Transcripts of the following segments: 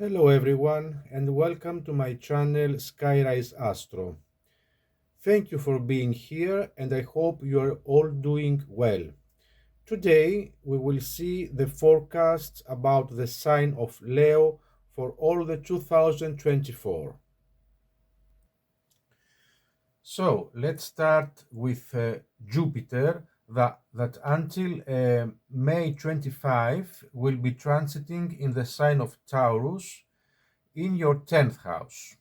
Hello everyone and welcome to my channel skyriseastro. Thank you for being here and I hope you are all doing well. Today we will see the forecasts about the sign of Leo for all the 2024. So let's start with Jupiter that until May 25 will be transiting in the sign of Taurus in your 10th house.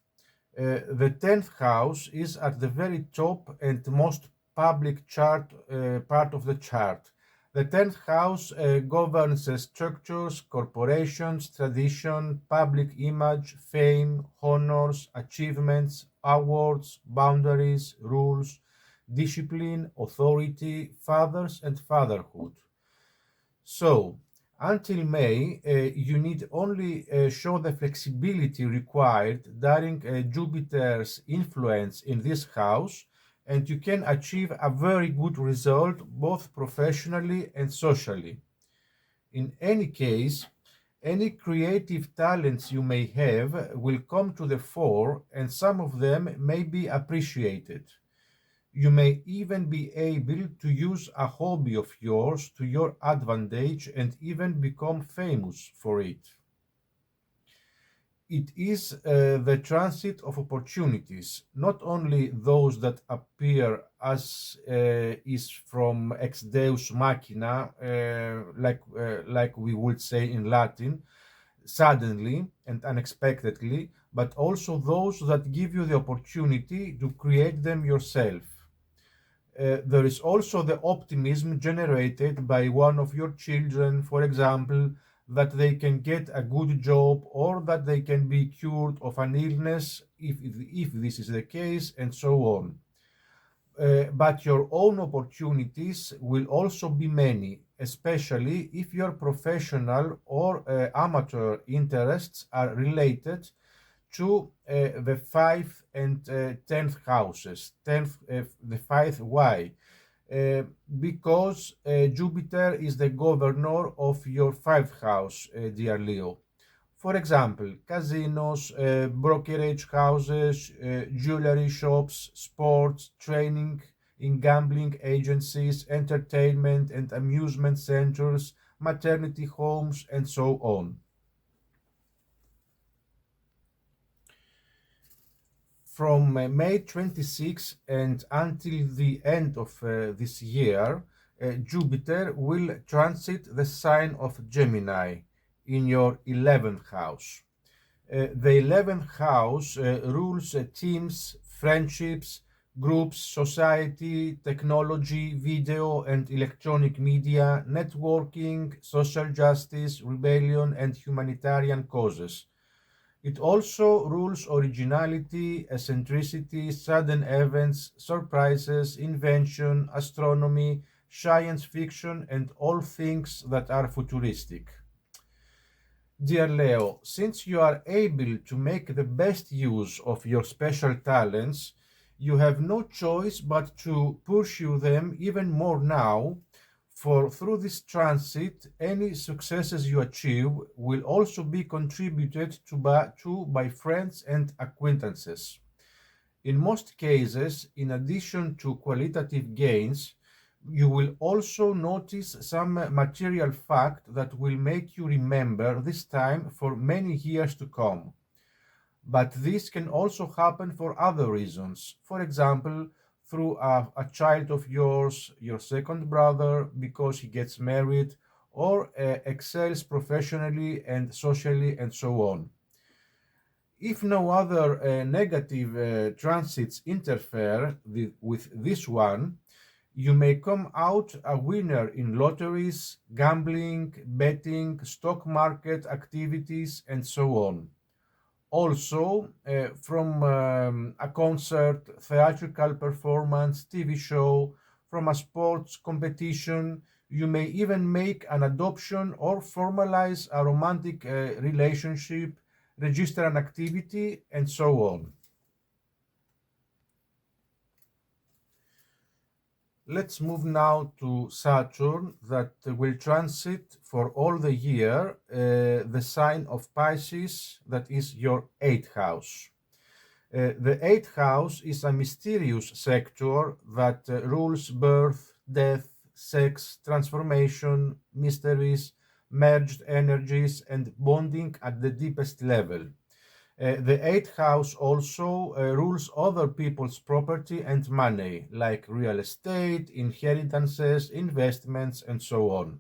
The 10th house is at the very top and most public chart part of the chart. The 10th house governs structures, corporations, tradition, public image, fame, honors, achievements, awards, boundaries, rules, discipline, authority, fathers, and fatherhood. So, until May, you need only show the flexibility required during Jupiter's influence in this house, and you can achieve a very good result both professionally and socially. In any case, any creative talents you may have will come to the fore, and some of them may be appreciated. You may even be able to use a hobby of yours to your advantage and even become famous for it. It is the transit of opportunities, not only those that appear as is from ex deus machina, like we would say in Latin, suddenly and unexpectedly, but also those that give you the opportunity to create them yourself. There is also the optimism generated by one of your children, for example, that they can get a good job or that they can be cured of an illness if this is the case, and so on. But your own opportunities will also be many, especially if your professional or amateur interests are related to the 5th and 10th houses, 10th, the 5th why? Because Jupiter is the governor of your 5th house, dear Leo. For example, casinos, brokerage houses, jewelry shops, sports, training in gambling agencies, entertainment and amusement centers, maternity homes, and so on. From May 26 and until the end of this year, Jupiter will transit the sign of Gemini in your 11th house. The 11th house rules teams, friendships, groups, society, technology, video and electronic media, networking, social justice, rebellion, and humanitarian causes. It also rules originality, eccentricity, sudden events, surprises, invention, astronomy, science fiction, and all things that are futuristic. Dear Leo, since you are able to make the best use of your special talents, you have no choice but to pursue them even more now, for through this transit, any successes you achieve will also be contributed to by friends and acquaintances. In most cases, in addition to qualitative gains, you will also notice some material fact that will make you remember this time for many years to come. But this can also happen for other reasons. For example, through a child of yours, your second brother, because he gets married, or excels professionally and socially, and so on. If no other negative transits interfere with this one, you may come out a winner in lotteries, gambling, betting, stock market activities, and so on. Also, from a concert, theatrical performance, TV show, from a sports competition, you may even make an adoption or formalize a romantic relationship, register an activity, and so on. Let's move now to Saturn that will transit for all the year the sign of Pisces, that is your eighth house. The eighth house is a mysterious sector that rules birth, death, sex, transformation, mysteries, merged energies, and bonding at the deepest level. The eighth house also rules other people's property and money, like real estate, inheritances, investments, and so on.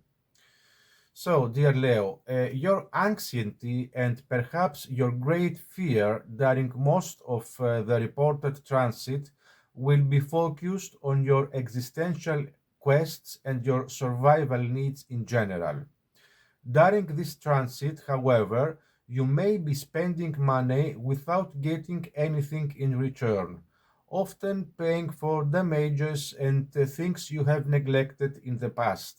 So, dear Leo, your anxiety and perhaps your great fear during most of the reported transit will be focused on your existential quests and your survival needs in general. During this transit, however, you may be spending money without getting anything in return, often paying for damages and things you have neglected in the past.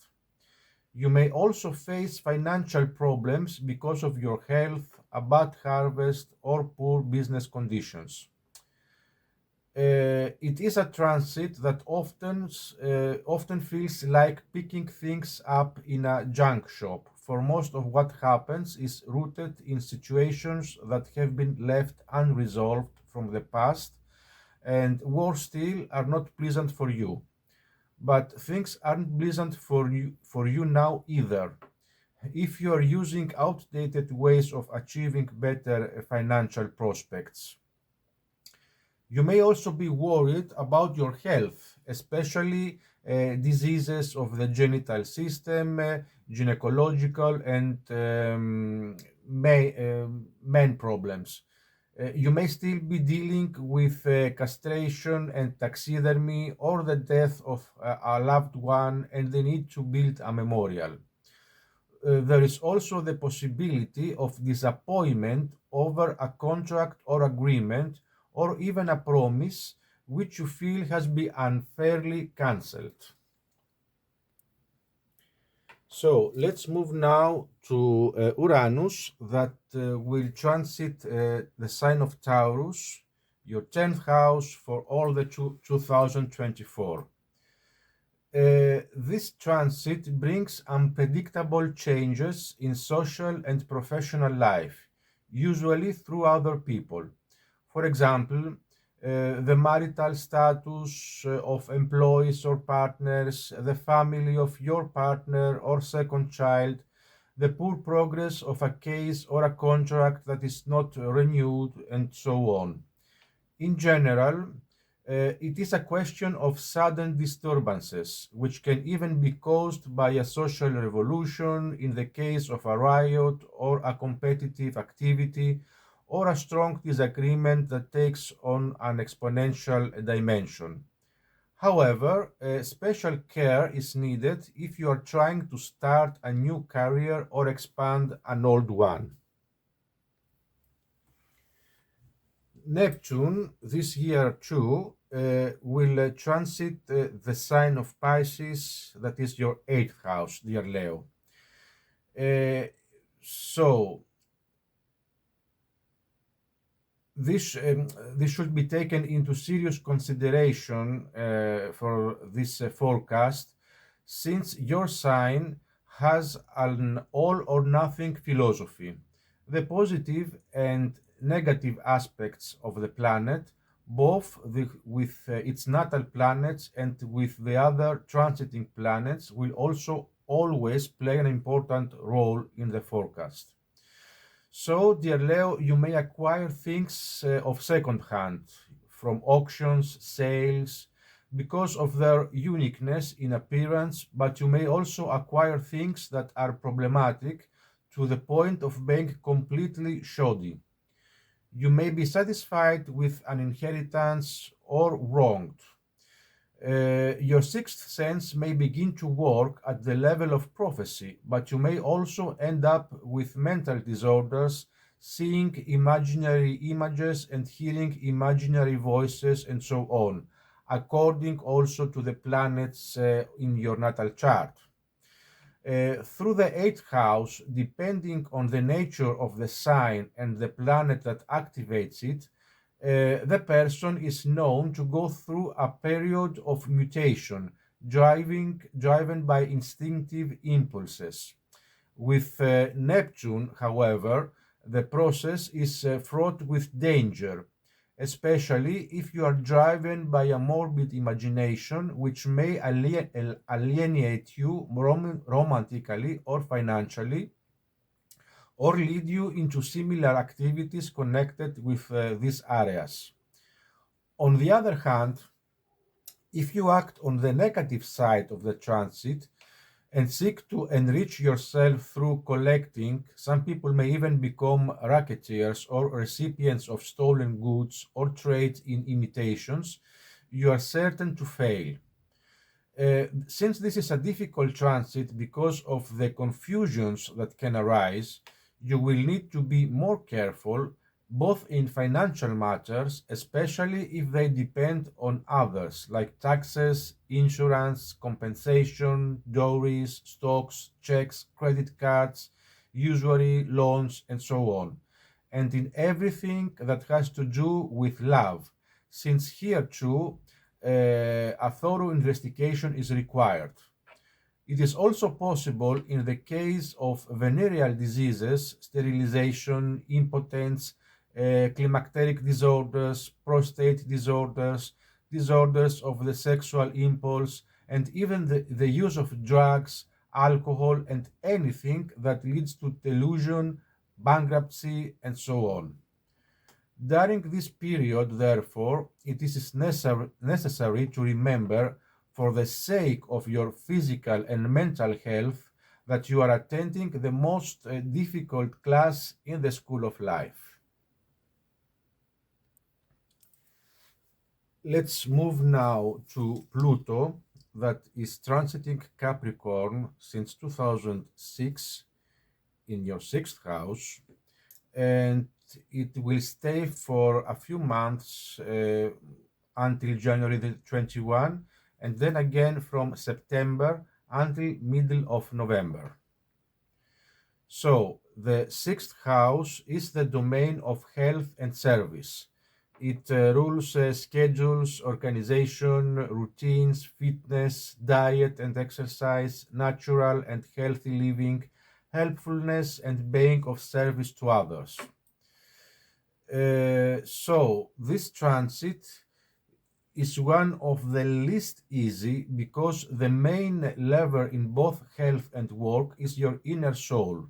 You may also face financial problems because of your health, a bad harvest, or poor business conditions. It is a transit that often feels like picking things up in a junk shop, for most of what happens is rooted in situations that have been left unresolved from the past and worse still are not pleasant for you. But things aren't pleasant for you now either. If you are using outdated ways of achieving better financial prospects. You may also be worried about your health, especially diseases of the genital system, gynecological, and men problems. You may still be dealing with castration and taxidermy or the death of a loved one and the need to build a memorial. There is also the possibility of disappointment over a contract or agreement or even a promise which you feel has been unfairly cancelled. So let's move now to Uranus that will transit the sign of Taurus, your 10th house for all the 2024. This transit brings unpredictable changes in social and professional life, usually through other people. For example, the marital status of employees or partners, the family of your partner or second child, the poor progress of a case or a contract that is not renewed, and so on. In general, it is a question of sudden disturbances, which can even be caused by a social revolution in the case of a riot or a competitive activity or a strong disagreement that takes on an exponential dimension. However, special care is needed if you are trying to start a new career or expand an old one. Neptune, this year too, will transit the sign of Pisces, that is your eighth house, dear Leo. So, this should be taken into serious consideration for this forecast, since your sign has an all or nothing philosophy. The positive and negative aspects of the planet, both with its natal planets and with the other transiting planets, will also always play an important role in the forecast. So, dear Leo, you may acquire things of second hand from auctions, sales, because of their uniqueness in appearance, but you may also acquire things that are problematic to the point of being completely shoddy. You may be satisfied with an inheritance or wronged. Your sixth sense may begin to work at the level of prophecy, but you may also end up with mental disorders, seeing imaginary images and hearing imaginary voices, and so on, according also to the planets in your natal chart. Through the eighth house, depending on the nature of the sign and the planet that activates it, the person is known to go through a period of mutation, driven by instinctive impulses. With Neptune, however, the process is fraught with danger, especially if you are driven by a morbid imagination which may alienate you romantically or financially, or lead you into similar activities connected with these areas. On the other hand, if you act on the negative side of the transit and seek to enrich yourself through collecting, some people may even become racketeers or recipients of stolen goods or trade in imitations, you are certain to fail. Since this is a difficult transit because of the confusions that can arise, you will need to be more careful, both in financial matters, especially if they depend on others, like taxes, insurance, compensation, dowries, stocks, checks, credit cards, usury, loans, and so on, and in everything that has to do with love, since here too a thorough investigation is required. It is also possible in the case of venereal diseases, sterilization, impotence, climacteric disorders, prostate disorders, disorders of the sexual impulse, and even the use of drugs, alcohol, and anything that leads to delusion, bankruptcy, and so on. During this period, therefore, it is necessary to remember, for the sake of your physical and mental health, that you are attending the most difficult class in the school of life. Let's move now to Pluto, that is transiting Capricorn since 2006 in your sixth house, and it will stay for a few months until January the 21, and then again from September until middle of November. So the sixth house is the domain of health and service. It rules schedules, organization, routines, fitness, diet and exercise, natural and healthy living, helpfulness, and being of service to others. So this transit is one of the least easy because the main lever in both health and work is your inner soul.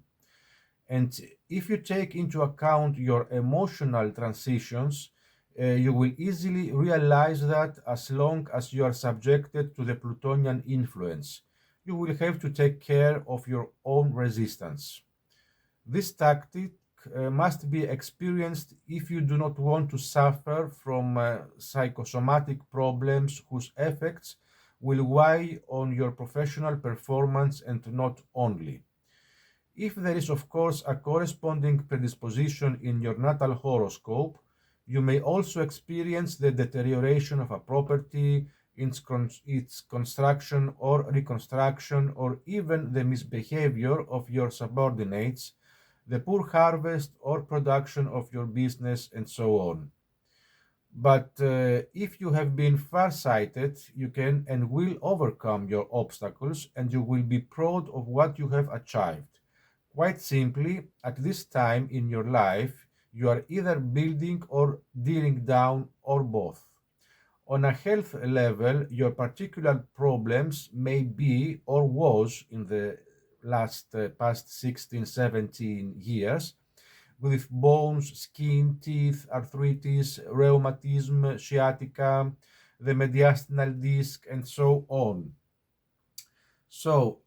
And if you take into account your emotional transitions, you will easily realize that as long as you are subjected to the Plutonian influence, you will have to take care of your own resistance. This tactic must be experienced if you do not want to suffer from psychosomatic problems whose effects will weigh on your professional performance and not only. If there is, of course, a corresponding predisposition in your natal horoscope, you may also experience the deterioration of a property, its construction or reconstruction, or even the misbehavior of your subordinates, the poor harvest or production of your business, and so on. But if you have been far-sighted, you can and will overcome your obstacles, and you will be proud of what you have achieved. Quite simply, at this time in your life, you are either building or tearing down, or both. On a health level, your particular problems may be, or was in the past 16, 17 years, with bones, skin, teeth, arthritis, rheumatism, sciatica, the mediastinal disc, and so on. So,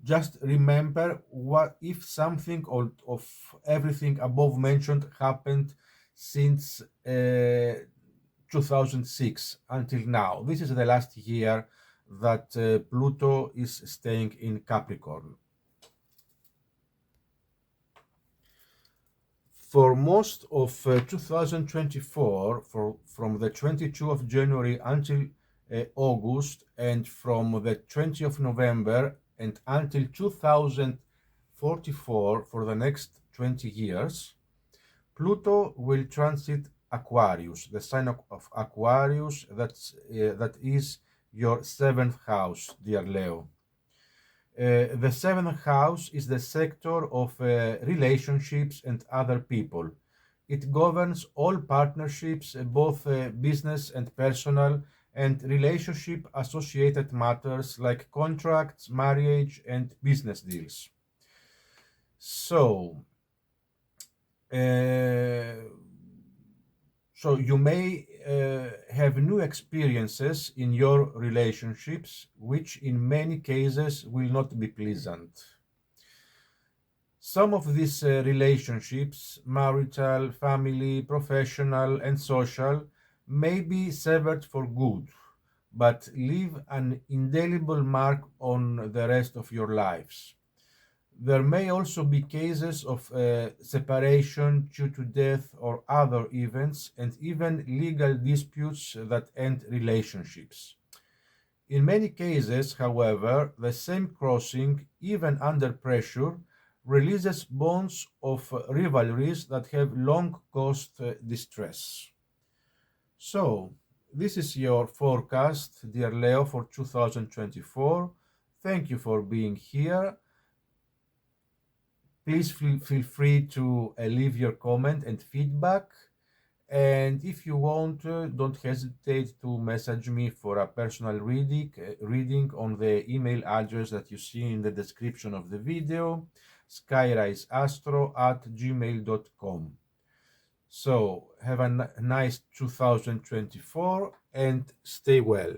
just remember, what if something of everything above mentioned happened since 2006 until now. This is the last year that Pluto is staying in Capricorn. For most of 2024, from the 22nd of January until August, and from the 20th of November and until 2044, for the next 20 years, Pluto will transit Aquarius, the sign of Aquarius, that is your seventh house, dear Leo. The seventh house is the sector of relationships and other people. It governs all partnerships, both business and personal, and relationship associated matters like contracts, marriage, and business deals. So, uh, so you may have new experiences in your relationships, which in many cases will not be pleasant. Some of these relationships, marital, family, professional, and social, may be severed for good, but leave an indelible mark on the rest of your lives. There may also be cases of separation due to death or other events, and even legal disputes that end relationships. In many cases, however, the same crossing, even under pressure, releases bonds of rivalries that have long caused distress. So, this is your forecast, dear Leo, for 2024. Thank you for being here. Please feel free to leave your comment and feedback. And if you want, don't hesitate to message me for a personal reading on the email address that you see in the description of the video, skyriseastro@gmail.com. So have a nice 2024 and stay well.